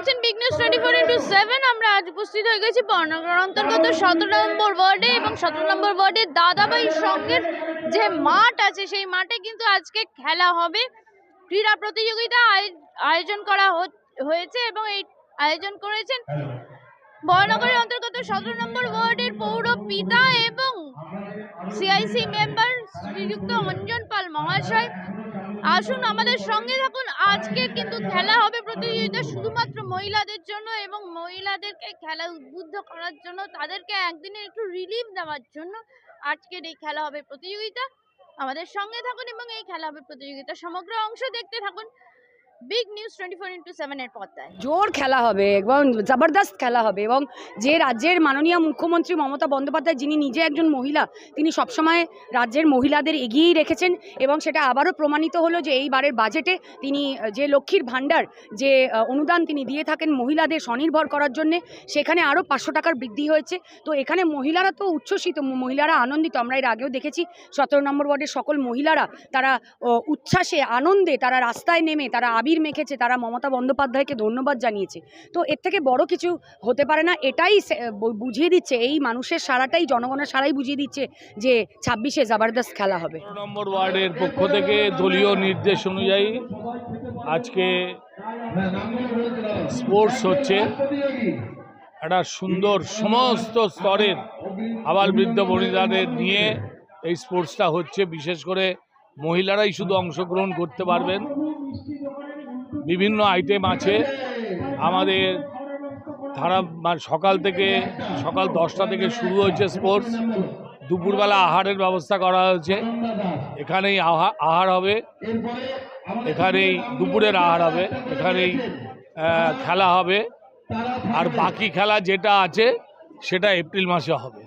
দেখছেন big news 24x7। আমরা আজ উপস্থিত হয়ে গেছি বর্ণনগর অন্তর্গত 17 নম্বর ওয়ার্ডে এবং 17 নম্বর ওয়ার্ডে দাদাভাই সংঘের যে মাঠ আছে সেই মাঠে কিন্তু আজকে খেলা হবে। ক্রীড়া প্রতিযোগিতা আয়োজন করা হয়েছে এবং এই আয়োজন করেছেন বর্ণনগরের অন্তর্গত 17 নম্বর ওয়ার্ডের পৌর পিতা এবং সিআইসি মেম্বার শ্রীযুক্ত অঞ্জন পাল মহাশয়। আসুন আমাদের সঙ্গে থাকুন। আজকে কিন্তু খেলা হবে প্রতিযোগিতা শুধুমাত্র মহিলাদের জন্য এবং মহিলাদেরকে খেলা উদ্বুদ্ধ করার জন্য, তাদেরকে একদিনের একটু রিলিফ দেওয়ার জন্য আজকের এই খেলা হবে প্রতিযোগিতা। আমাদের সঙ্গে থাকুন এবং এই খেলা হবে প্রতিযোগিতা সমগ্র অংশ দেখতে থাকুন বিগ নিউজ 24x7 এর পর্দায়। জোর খেলা হবে এবং জবরদস্ত খেলা হবে এবং যে রাজ্যের মাননীয় মুখ্যমন্ত্রী মমতা বন্দ্যোপাধ্যায়, যিনি নিজে একজন মহিলা, তিনি সবসময় রাজ্যের মহিলাদের এগিয়েই রেখেছেন এবং সেটা আবারও প্রমাণিত হলো যে এইবারের বাজেটে তিনি যে লক্ষ্মীর ভাণ্ডার যে অনুদান তিনি দিয়ে থাকেন মহিলাদের স্বনির্ভর করার জন্যে, সেখানে আরও 500 টাকার বৃদ্ধি হয়েছে। তো এখানে মহিলারা তো উচ্ছ্বসিত, মহিলারা আনন্দিত। আমরা এর আগেও দেখেছি 17 নম্বর ওয়ার্ডের সকল মহিলারা তারা উচ্ছ্বাসে আনন্দে তারা রাস্তায় নেমে তারা মেখেছে, তারা মমতা বন্দ্যোপাধ্যায়কে ধন্যবাদ জানিয়েছে। তো এর থেকে বড় কিছু হতে পারে না। এটাই বুঝিয়ে দিচ্ছে, এই মানুষের সারাটাই, জনগণের সারাই বুঝিয়ে দিচ্ছে যে 26-এ জবরদস্ত খেলা হবে। নম্বর ওয়ার্ডের পক্ষ থেকে দলীয় নির্দেশ অনুযায়ী আজকে স্পোর্টস হচ্ছে। একটা সুন্দর সমস্ত স্তরের আবালবৃদ্ধ বনিতাদের নিয়ে এই স্পোর্টসটা হচ্ছে। বিশেষ করে মহিলারাই শুধু অংশগ্রহণ করতে পারবেন। বিভিন্ন আইটেম আছে আমাদের। সকাল 10টা থেকে শুরু হচ্ছে স্পোর্টস। দুপুরবেলা আহারের ব্যবস্থা করা হয়েছে। এখানেই আহার হবে, এখানেই দুপুরের আহার হবে, এখানেই খেলা হবে। আর বাকি খেলা যেটা আছে সেটা এপ্রিল মাসে হবে।